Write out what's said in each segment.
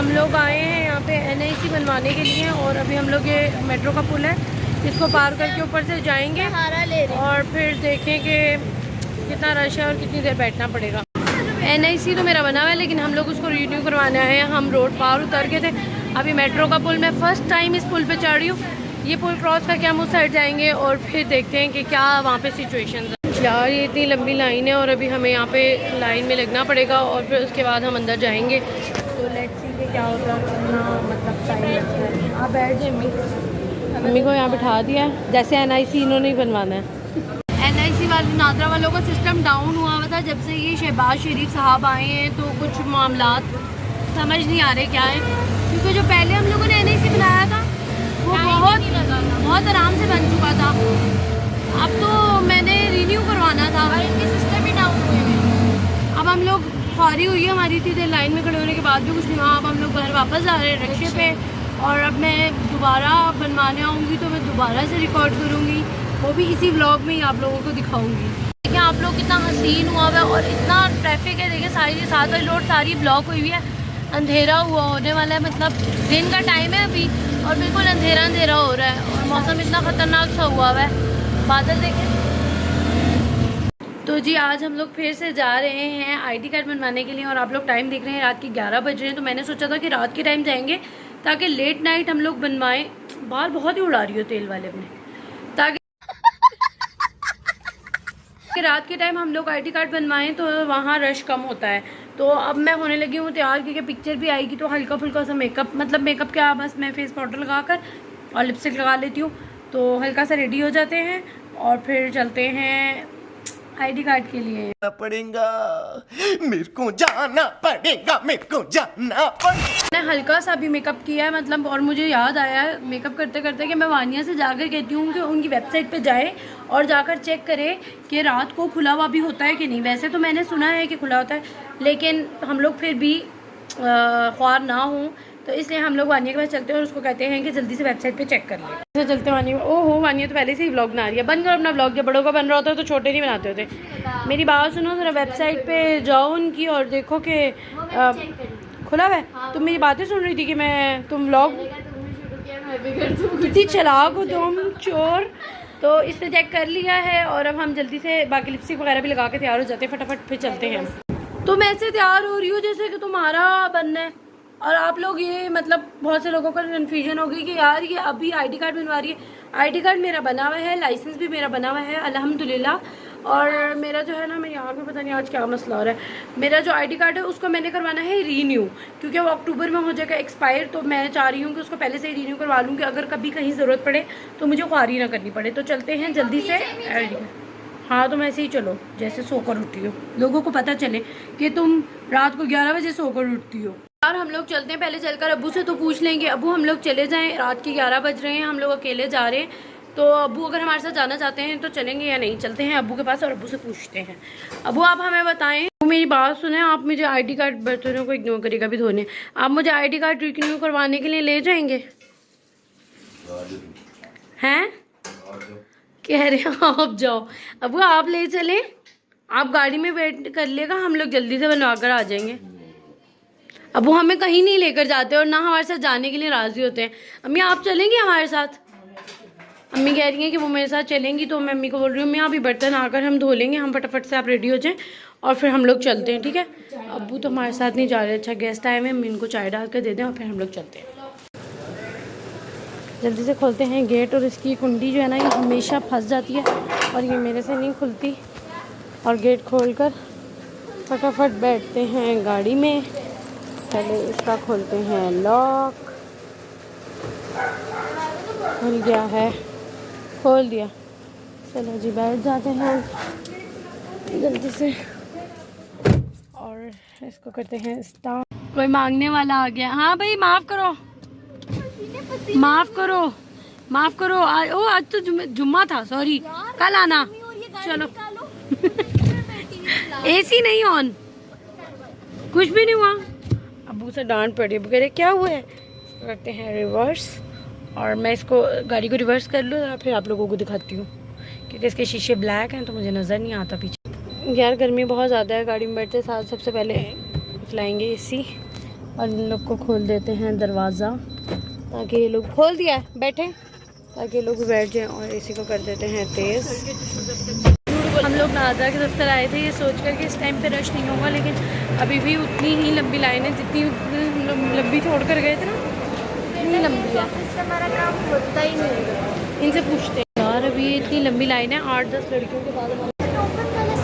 हम लोग आए हैं यहाँ पे NIC बनवाने के लिए और अभी हम लोग ये मेट्रो का पुल है, इसको पार करके ऊपर से जाएंगे और फिर देखें कि कितना रश है और कितनी देर बैठना पड़ेगा। NIC तो मेरा बना हुआ है लेकिन हम लोग उसको रिन्यू करवाना है। हम रोड पार उतर गए थे, अभी मेट्रो का पुल, मैं फ़र्स्ट टाइम इस पुल पे चढ़ रही हूँ। ये पुल क्रॉस करके हम उस साइड जाएंगे और फिर देखते हैं कि क्या वहाँ पे सिचुएशन है। यार ये इतनी लंबी लाइन है और अभी हमें यहाँ पे लाइन में लगना पड़ेगा और फिर उसके बाद हम अंदर जाएंगे। तो लेट्स सी कि क्या होता है, कितना मतलब टाइम लगता है। आप बैठ जाए, मम्मी को यहाँ बिठा दिया है, जैसे NIC इन्होंने ही बनवाना है। NIC वाले नादरा वालों का सिस्टम डाउन हुआ हुआ था जब से ये शहबाज शरीफ साहब आए हैं, तो कुछ मामलात समझ नहीं आ रहे क्या है, क्योंकि जो पहले हम लोगों ने NIC बनाया था वो बहुत आराम से बन चुका था। अब तो मैंने रिन्यू करवाना था, इनके सिस्टम ही डाउन हुए हैं। अब हम लोग फारी हुई है हमारी, इतनी देर लाइन में खड़े होने के बाद भी कुछ नहीं हुआ। अब हम लोग घर वापस जा रहे हैं रिक्शे पे और अब मैं दोबारा बनवाने आऊँगी तो मैं दोबारा से रिकॉर्ड करूँगी, वो भी इसी व्लॉग में ही आप लोगों को दिखाऊँगी। देखिए आप लोग कितना हसीन हुआ हुआ है और इतना ट्रैफिक है। देखिए सारी 7 वाली रोड सारी ब्लॉक हुई हुई है, अंधेरा हुआ होने वाला है, मतलब दिन का टाइम है अभी और बिल्कुल अंधेरा अंधेरा हो रहा है और मौसम इतना ख़तरनाक सा हुआ हुआ है। बादल देखें। तो जी आज हम लोग फिर से जा रहे हैं ID कार्ड बनवाने के लिए और आप लोग टाइम देख रहे हैं रात के 11 बज रहे हैं। तो मैंने सोचा था कि रात के टाइम जाएंगे ताकि लेट नाइट हम लोग बनवाएं। बाल बहुत ही उड़ा रही हो तेल वाले अपने, ताकि रात के टाइम हम लोग ID कार्ड बनवाएं तो वहाँ रश कम होता है। तो अब मैं होने लगी हूँ तैयार, क्योंकि पिक्चर भी आएगी तो हल्का फुल्का सा मेकअप, मतलब मेकअप क्या, बस मैं फेस पाउडर लगा कर और लिपस्टिक लगा लेती हूँ, तो हल्का सा रेडी हो जाते हैं और फिर चलते हैं ID कार्ड के लिए। पड़ेगा मेरे को जाना पड़ेगा, मेरे को जाना पड़ेगा। मैंने हल्का सा भी मेकअप किया है, मतलब, और मुझे याद आया मेकअप करते करते कि मैं वानिया से जाकर कहती हूँ कि उनकी वेबसाइट पे जाए और जाकर चेक करे कि रात को खुला हुआ भी होता है कि नहीं। वैसे तो मैंने सुना है कि खुला होता है, लेकिन हम लोग फिर भी ख्वार ना हूँ, तो इसलिए हम लोग वानिया के पास चलते हैं और उसको कहते हैं कि जल्दी से वेबसाइट पे चेक कर लें। तो चलते वानिया, ओहो वानिया तो पहले से ही व्लॉग बना रही है। बंद करो अपना व्लॉग, जब बड़ों का बन रहा होता है तो छोटे नहीं बनाते होते। मेरी बात सुनो जरा, वेबसाइट पे जाओ उनकी और देखो कि खुला है। तुम मेरी बातें सुन रही थी कि मैं, तुम व्लॉग कितनी चालाक हो तुम, चोर। तो इसने चेक कर लिया है और अब हम जल्दी से बाकी लिपस्टिक वगैरह भी लगा के तैयार हो जाते हैं फटाफट, फिर चलते हैं। तुम ऐसे तैयार हो रही हो जैसे कि तुम्हारा बनना है, और आप लोग ये, मतलब बहुत से लोगों को कन्फ्यूजन होगी कि यार ये अभी ID कार्ड बनवा रही है। ID कार्ड मेरा बना हुआ है, लाइसेंस भी मेरा बना हुआ है अल्हम्दुलिल्लाह। और मेरा जो है ना, मेरी आँख में पता नहीं आज क्या मसला हो रहा है। मेरा जो ID कार्ड है उसको मैंने करवाना है रीन्यू, क्योंकि वो अक्टूबर में हो जाएगा एक्सपायर। तो मैं चाह रही हूँ कि उसको पहले से ही रीन्यू करवा लूँ कि अगर कभी कहीं ज़रूरत पड़े तो मुझे ख्वारी ना करनी पड़े। तो चलते हैं जल्दी से ID। हाँ तुम ऐसे ही चलो जैसे सोकर उठती हो, लोगों को पता चले कि तुम रात को 11 बजे सोकर उठती हो। यार हम लोग चलते हैं, पहले चलकर अब्बू से तो पूछ लेंगे। अब्बू हम लोग चले जाएं, रात के 11 बज रहे हैं, हम लोग अकेले जा रहे हैं, तो अब्बू अगर हमारे साथ जाना चाहते हैं तो चलेंगे या नहीं। चलते हैं अब्बू के पास और अब्बू से पूछते हैं। अब्बू आप हमें बताएं, मेरी बात सुने, आप मुझे ID कार्ड, बर्तनों को इग्नोर करेगा भी धोने, आप मुझे ID कार्ड रिन्यू करवाने के लिए ले जाएंगे? हैं कह रहे हैं आप जाओ। अब्बू आप ले चले, आप गाड़ी में वेट कर लेगा, हम लोग जल्दी से बनवा कर आ जाएंगे। अब वो हमें कहीं नहीं लेकर जाते और ना हमारे साथ जाने के लिए राज़ी होते हैं। अम्मी आप चलेंगी हमारे साथ? अम्मी कह रही हैं कि वो मेरे साथ चलेंगी, तो मैं अम्मी को बोल रही हूँ अम्मी अभी बर्तन आकर हम धो लेंगे, हम फटाफट से आप रेडी हो जाएं और फिर हम लोग चलते हैं, ठीक है? अब्बू तो हमारे साथ नहीं जा रहे। अच्छा गेस्ट आए हैं, अम्मी इनको चाय डाल कर दे दें और फिर हम लोग चलते हैं। जल्दी से खोलते हैं गेट, और इसकी कुंडी जो है ना ये हमेशा फंस जाती है और ये मेरे से नहीं खुलती। और गेट खोलकर फटाफट बैठते हैं गाड़ी में। पहले इसका खोलते हैं लॉक, खुल गया है, खोल दिया। चलो जी बैठ जाते हैं जल्दी से और इसको करते हैं स्टार्ट। कोई मांगने वाला आ गया। हाँ भाई माफ़ करो, माफ़ करो, माफ़ करो। आज तो जुम्मा था, सॉरी, कल आना। चलो AC नहीं ऑन, कुछ भी नहीं हुआ। अब्बू से डांट पड़ी, अब्बू कह रहे क्या हुआ है। करते हैं रिवर्स, और मैं इसको गाड़ी को रिवर्स कर लूँ या फिर आप लोगों को दिखाती हूँ, क्योंकि इसके शीशे ब्लैक हैं तो मुझे नज़र नहीं आता पीछे। यार गर्मी बहुत ज़्यादा है, गाड़ी में बैठते साथ सबसे पहले चलाएंगे AC और इन लोग को खोल देते हैं दरवाज़ा ताकि ये लोग, खोल दिया है, बैठे, ताकि ये लोग भी बैठ जाएं। और एसी को कर देते हैं तेज़। हम लोग नादरा के दफ्तर आए थे ये सोच कर कि इस टाइम पे रश नहीं होगा, लेकिन अभी भी उतनी ही लंबी लाइन है जितनी लंबी छोड़ कर गए थे ना, इतनी लंबी है। हमारा काम होता ही नहीं। इनसे पूछते हैं यार, अभी इतनी लंबी लाइन है, 8-10 लड़कियों के बाद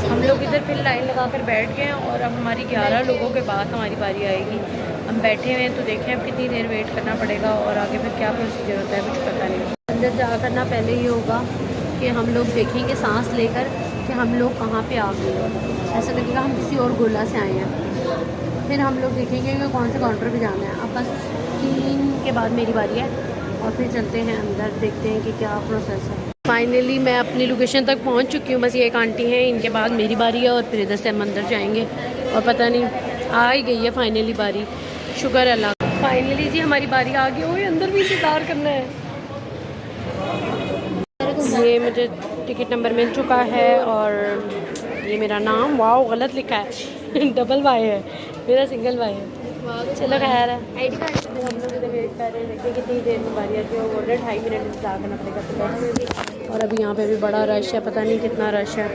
हम लोग इधर फिर लाइन लगा कर बैठ गए हैं। और अब हमारी 11 लोगों के बाद हमारी बारी आएगी। हम बैठे हुए हैं तो देखें अब कितनी देर वेट करना पड़ेगा और आगे फिर क्या प्रोसीजर होता है कुछ पता नहीं। अंदर जा करना पहले ये होगा कि हम लोग देखेंगे सांस लेकर कि हम लोग कहाँ पे आ गए, ऐसा लगेगा हम किसी और गोला से आए हैं। फिर हम लोग देखेंगे कि कौन से काउंटर पे जाना है। अब बस 3 के बाद मेरी बारी है और फिर चलते हैं अंदर, देखते हैं कि क्या प्रोसेस है। फाइनली मैं अपनी लोकेशन तक पहुंच चुकी हूँ। बस ये एक आंटी हैं, इनके बाद मेरी बारी है और फिर इधर से हम अंदर जाएंगे। और पता नहीं आ ही गई है फाइनली बारी, शुक्र अल्लाह का। फाइनली जी हमारी बारी आ गई। ओए अंदर भी इंतज़ार करना है। ये मुझे टिकट नंबर मिल चुका है और ये मेरा नाम, वाओ गलत लिखा है डबल वाई है, मेरा सिंगल वाई है। चलो खैर है। ID कार्ड हम लोग इधर वेट कर रहे हैं, देखिए कितनी देर में बारी आती है। और 2.5 मिनट इंतजार करना पड़ेगा तो बैठने। और अभी यहाँ पे भी बड़ा रश है, पता नहीं कितना रश है।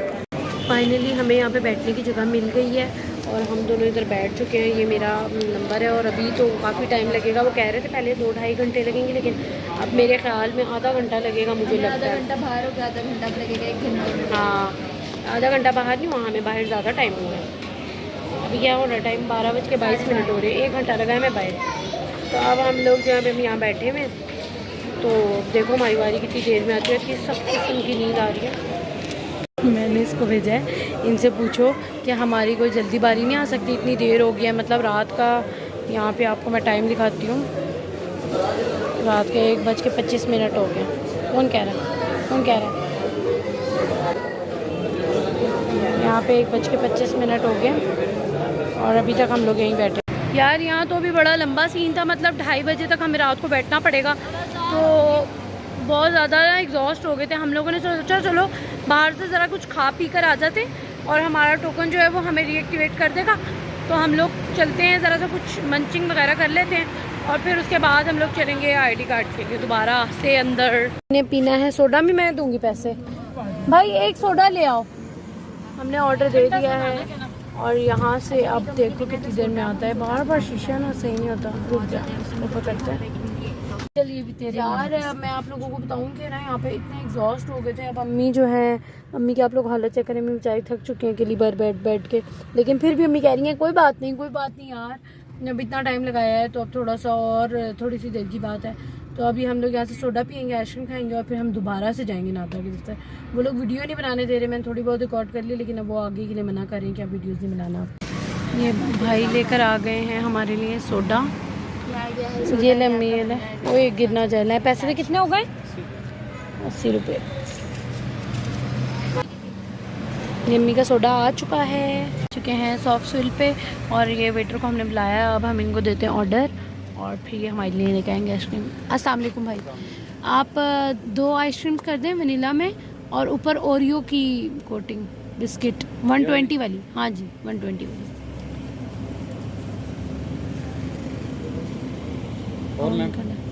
फाइनली हमें यहाँ पे बैठने की जगह मिल गई है और हम दोनों इधर बैठ चुके हैं। ये मेरा नंबर है और अभी तो काफ़ी टाइम लगेगा। वो कह रहे थे पहले 2-2.5 घंटे लगेंगे, लेकिन अब मेरे ख्याल में आधा घंटा लगेगा मुझे लगता है। आधा घंटा बाहर हो गया, आधा घंटा लगेगा 1 घंटे। हाँ, आधा घंटा बाहर नहीं, वहाँ हमें बाहर ज़्यादा टाइम हो गया। अभी क्या हो रहा है, टाइम 12:22 हो रहे हैं, 1 घंटा लगा है मैं बाहर। तो अब हम लोग जो है यहाँ बैठे हुए, तो देखो हमारी बारी कितनी देर में आती है। कि सब किस्म की नींद आ रही है। मैंने इसको भेजा है, इनसे पूछो कि हमारी कोई जल्दी बारी नहीं आ सकती, इतनी देर हो गई है। मतलब रात का यहाँ पे आपको मैं टाइम दिखाती हूँ, रात के 1:25 हो गए। कौन कह रहा है, कौन कह रहा है? यहाँ पे 1:25 हो गए और अभी तक हम लोग यहीं बैठे। यार यहाँ तो अभी बड़ा लंबा सीन था, मतलब 2:30 बजे तक हमें रात को बैठना पड़ेगा। तो बहुत ज़्यादा एग्जॉस्ट हो गए थे। हम लोगों ने सोचा चलो बाहर से ज़रा कुछ खा पी कर आ जाते और हमारा टोकन जो है वो हमें रीएक्टिवेट कर देगा। तो हम लोग चलते हैं, ज़रा सा कुछ मंचिंग वगैरह कर लेते हैं और फिर उसके बाद हम लोग चलेंगे ID कार्ड के लिए दोबारा से अंदर। ने पीना है सोडा भी मैं दूँगी पैसे। भाई 1 सोडा ले आओ। हमने ऑर्डर दे दिया है और यहाँ से अब देखो कितनी देर में आता है। बार बार शीशा ना सही नहीं होता, रुक जा, इसको पकड़ते हैं। चलिए भी तेरे यार, मैं आप लोगों को बताऊँ कि ना यहाँ पे इतने एग्जॉस्ट हो गए थे। अब अम्मी जो है, अम्मी की आप लोग हालत चेक करें, बेचारी थक चुकी हैं अकेली बार बैठ के। लेकिन फिर भी अम्मी कह रही हैं कोई बात नहीं यार, जब इतना टाइम लगाया है तो अब थोड़ा सा और थोड़ी सी देर की बात है। तो अभी हम लोग यहाँ से सोडा पियेंगे, आइसक्रीम खाएंगे और फिर हम दोबारा से जाएंगे नादरा के दफ्तर। वो लोग वीडियो नहीं बनाने दे रहे, मैंने थोड़ी बहुत रिकॉर्ड कर ली, लेकिन अब वो आगे के लिए मना कर रहे हैं कि आप वीडियोज़ नहीं बनाना। ये भाई लेकर आ गए हैं हमारे लिए सोडा। ये ले अम्मी, ये ले, वो एक गिरना जाना है। पैसे भी कितने हो गए? 80 रुपये। ये अम्मी का सोडा आ चुका है, चुके हैं सॉफ्ट स्विल पे। और ये वेटर को हमने बुलाया, अब हम इनको देते हैं ऑर्डर और फिर ये हमारे लिए लेके आएंगे आइसक्रीम। अस्सलाम वालेकुम भाई, आप 2 आइसक्रीम कर दें वनीला में और ऊपर ओरियो की कोटिंग बिस्किट 120 वाली। हाँ जी 120 वाली।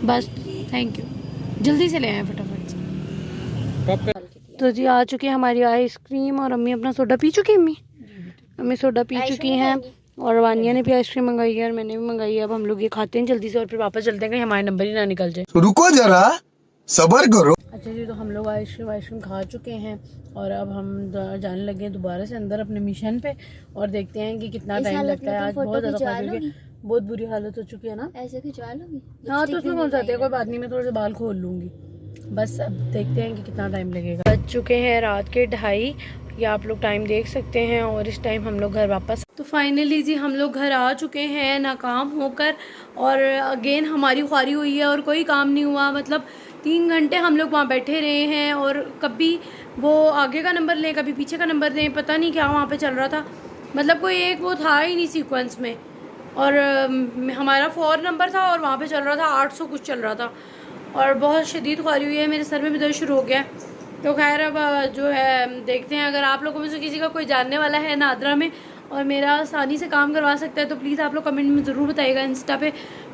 बस थैंक यू, जल्दी से ले आए फटाफट से। तो जी आ चुकी है हमारी आइसक्रीम और अम्मी अपना सोडा पी चुकी है। अम्मी सोडा पी चुकी हैं और वानिया ने भी आइसक्रीम मंगाई है और मैंने भी मंगाई है। अब हम लोग ये खाते हैं जल्दी से और फिर वापस चलते हैं कहीं हमारे नंबर ही ना निकल जाए। रुको जरा सबर करो। अच्छा जी, तो हम लोग आइसक्रीम खा चुके हैं और अब हम जाने लगे हैं दोबारा से अंदर अपने मिशन पे और देखते हैं कि कितना टाइम लगता है। आज बहुत ज़्यादा बहुत बुरी हालत हो चुकी है ना, ऐसे खिंचवा लूंगी। हाँ तो उसमें कौन सा है, कोई बात नहीं, मैं थोड़े से बाल खोल लूँगी। बस अब देखते हैं कि कितना टाइम लगेगा। बज चुके हैं रात के 2:30, या आप लोग टाइम देख सकते हैं और इस टाइम हम लोग घर वापस। तो फाइनली जी हम लोग घर आ चुके हैं नाकाम होकर और अगेन हमारी ख्वारी हुई है और कोई काम नहीं हुआ। मतलब 3 घंटे हम लोग वहाँ बैठे रहे हैं और कभी वो आगे का नंबर लें कभी पीछे का नंबर दें, पता नहीं क्या वहाँ पे चल रहा था। मतलब कोई एक वो था ही नहीं सीक्वेंस में। और हमारा 4 नंबर था और वहाँ पे चल रहा था 800 कुछ चल रहा था और बहुत शदीद ख्वारी हुई है, मेरे सर में भी दर्द शुरू हो गया। तो खैर अब जो है देखते हैं, अगर आप लोगों में से किसी का कोई जानने वाला है नादरा में और मेरा आसानी से काम करवा सकता है तो प्लीज़ आप लोग कमेंट में ज़रूर बताइएगा। इंस्टा पे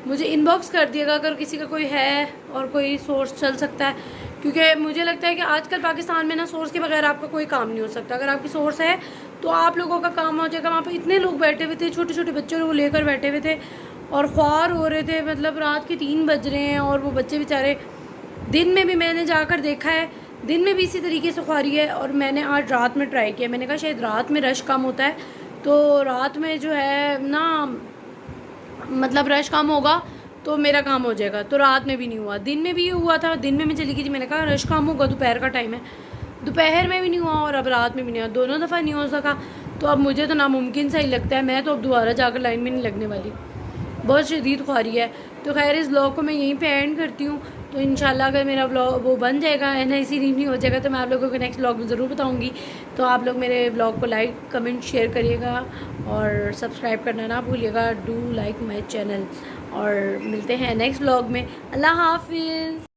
मुझे इनबॉक्स कर दिएगा अगर किसी का कोई है और कोई सोर्स चल सकता है, क्योंकि मुझे लगता है कि आजकल पाकिस्तान में ना सोर्स के बगैर आपका कोई काम नहीं हो सकता। अगर आपकी सोर्स है तो आप लोगों का काम हो जाएगा। वहाँ पर इतने लोग बैठे हुए थे, छोटे छोटे बच्चों को लेकर बैठे हुए थे और ख्वार हो रहे थे, मतलब रात के 3 बज रहे हैं और वो बच्चे बेचारे, दिन में भी मैंने जाकर देखा है, दिन में भी इसी तरीके से ख्वारी है। और मैंने आज रात में ट्राई किया, मैंने कहा शायद रात में रश कम होता है, तो रात में जो है ना मतलब रश कम होगा तो मेरा काम हो जाएगा। तो रात में भी नहीं हुआ, दिन में भी हुआ था, दिन में मैं चली गई थी, मैंने कहा रश कम होगा, दोपहर का टाइम है, दोपहर में भी नहीं हुआ और अब रात में भी नहीं हुआ, दोनों दफ़ा नहीं हो सका। तो अब मुझे तो नामुमकिन सा ही लगता है, मैं तो अब दोबारा जाकर लाइन में नहीं लगने वाली, बहुत शदीद ख्वारी है। तो खैर इस व्लॉग को मैं यहीं पे एंड करती हूँ। तो इंशाल्लाह अगर मेरा व्लॉग वो बन जाएगा, NIC नहीं हो जाएगा, तो मैं आप लोगों को नेक्स्ट व्लॉग में ज़रूर बताऊँगी। तो आप लोग मेरे व्लॉग को लाइक कमेंट शेयर करिएगा और सब्सक्राइब करना ना भूलिएगा। डू लाइक माई चैनल और मिलते हैं नेक्स्ट व्लॉग में। अल्लाह हाफिज़।